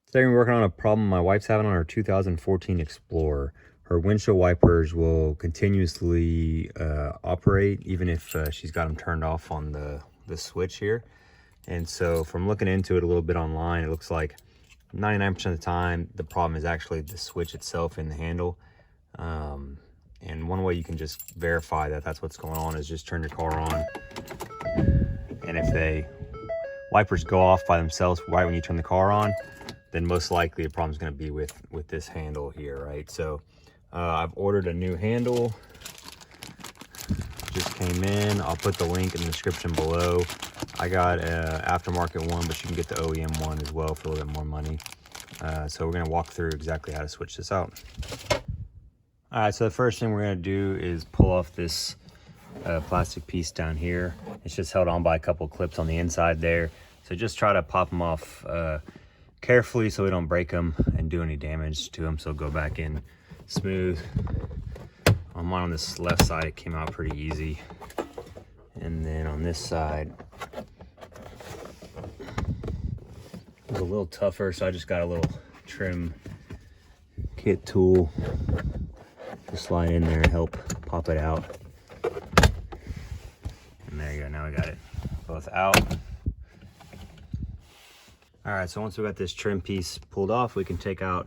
Today we're working on a problem my wife's having on her 2014 Explorer. Her windshield wipers will continuously operate even if she's got them turned off on the switch here. And so from looking into it a little bit online, it looks like 99% of the time the problem is actually the switch itself in the handle. And one way you can just verify that that's what's going on is just turn your car on, and if the wipers go off by themselves right when you turn the car on, then most likely the problem is going to be with this handle here, right? So I've ordered a new handle, just came in. I'll put the link in the description below. I got an aftermarket one, but you can get the OEM one as well for a little bit more money. So we're going to walk through exactly how to switch this out. All right, so the first thing we're going to do is pull off this plastic piece down here. It's just held on by a couple clips on the inside there. So just try to pop them off carefully so we don't break them and do any damage to them. So go back in smooth. On mine on this left side, it came out pretty easy. And then on this side, it was a little tougher, so I just got a little trim kit tool to slide in there and help pop it out. And there you go, now we got it both out. All right, so once we got this trim piece pulled off, we can take out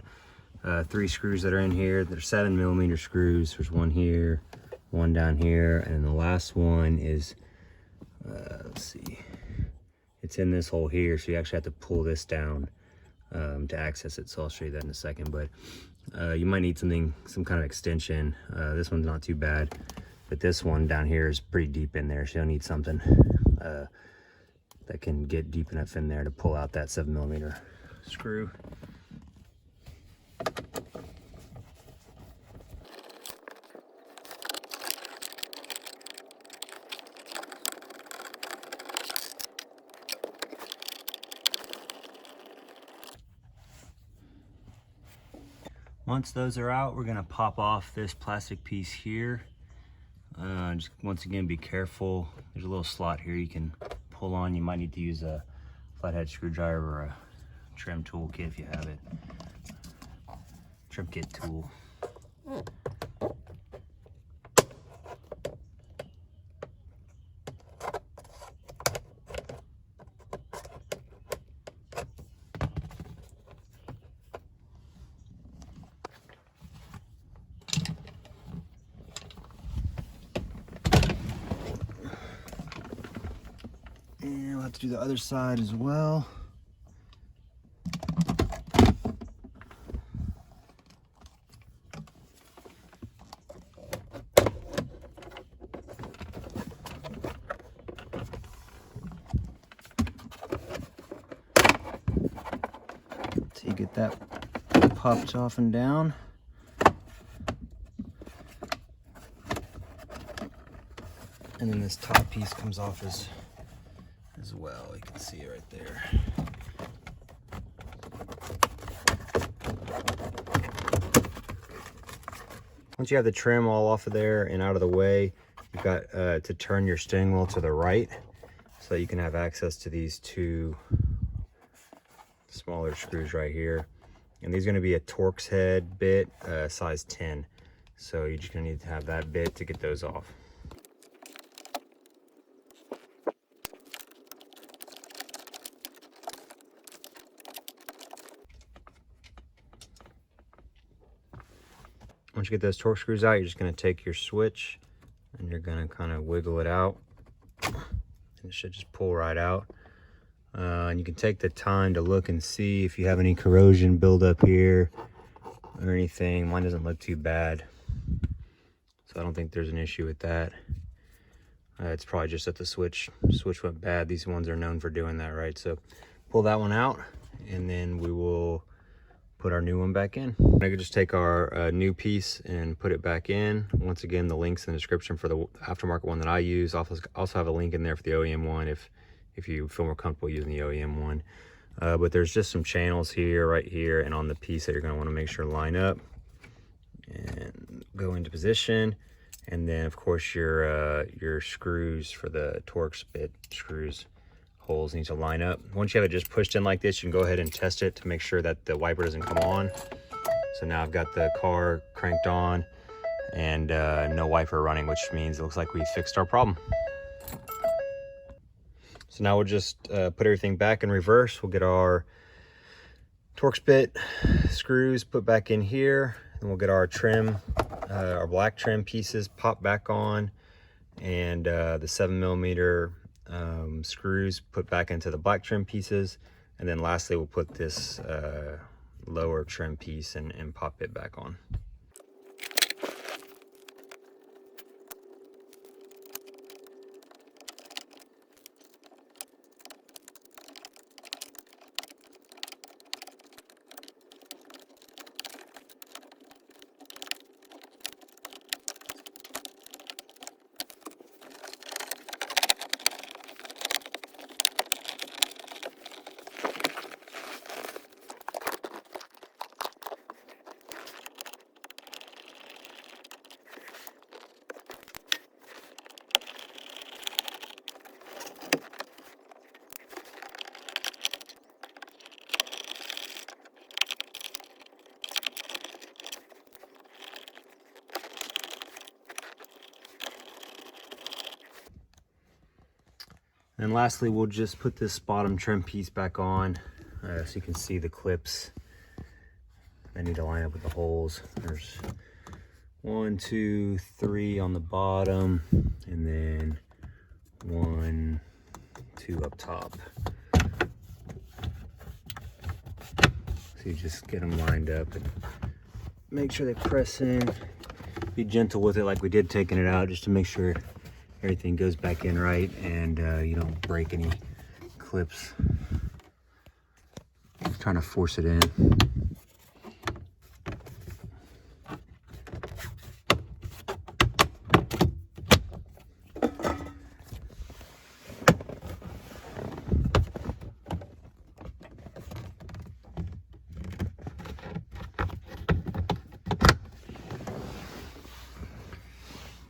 3 screws that are in here. They're 7mm screws. There's one here, one down here, and then the last one is, let's see, it's in this hole here, so you actually have to pull this down to access it. So I'll show you that in a second, but you might need some kind of extension. This one's not too bad, but this one down here is pretty deep in there, so you'll need something that can get deep enough in there to pull out that 7mm screw. Once those are out, we're gonna pop off this plastic piece here. Just once again, be careful. There's a little slot here you can pull on. You might need to use a flathead screwdriver or a trim tool kit if you have it. Trim kit tool. And we'll have to do the other side as well. So you get that popped off and down. And then this top piece comes off as well. You can see it right there. Once you have the trim all off of there and out of the way, you've got to turn your steering wheel to the right so that you can have access to these 2 smaller screws right here. And these are going to be a Torx head bit, size 10. So you're just going to need to have that bit to get those off. Once you get those Torx screws out, you're just going to take your switch and you're going to kind of wiggle it out. And it should just pull right out. And you can take the time to look and see if you have any corrosion buildup here or anything. Mine doesn't look too bad, so I don't think there's an issue with that. It's probably just that the switch went bad. These ones are known for doing that, right? So pull that one out, and then we will put our new one back in. I could just take our new piece and put it back in. Once again, the link's in the description for the aftermarket one that I use. I'll also have a link in there for the OEM one if you feel more comfortable using the OEM one. But there's just some channels here, right here, and on the piece that you're going to want to make sure line up and go into position. And then, of course, your screws for the Torx bit screws holes need to line up. Once you have it just pushed in like this, you can go ahead and test it to make sure that the wiper doesn't come on. So now I've got the car cranked on and no wiper running, which means it looks like we fixed our problem. So now we'll just put everything back in reverse. We'll get our Torx bit screws put back in here, and we'll get our trim, our black trim pieces popped back on, and the 7mm screws put back into the black trim pieces. And then lastly, we'll put this lower trim piece and pop it back on. And lastly, we'll just put this bottom trim piece back on so you can see the clips. They need to line up with the holes. There's 1, 2, 3 on the bottom, and then 1, 2 up top. So you just get them lined up and make sure they press in. Be gentle with it like we did taking it out, just to make sure everything goes back in right and you don't break any clips. Just trying to force it in.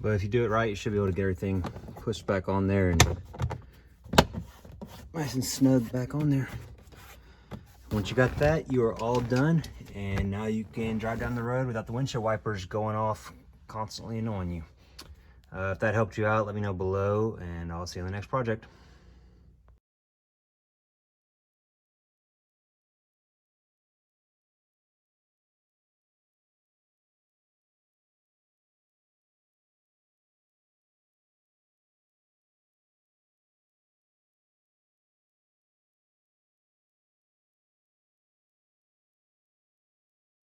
But if you do it right, you should be able to get everything pushed back on there and nice and snug back on there. Once you got that, you are all done, and now you can drive down the road without the windshield wipers going off constantly annoying you. If that helped you out, let me know below, and I'll see you on the next project.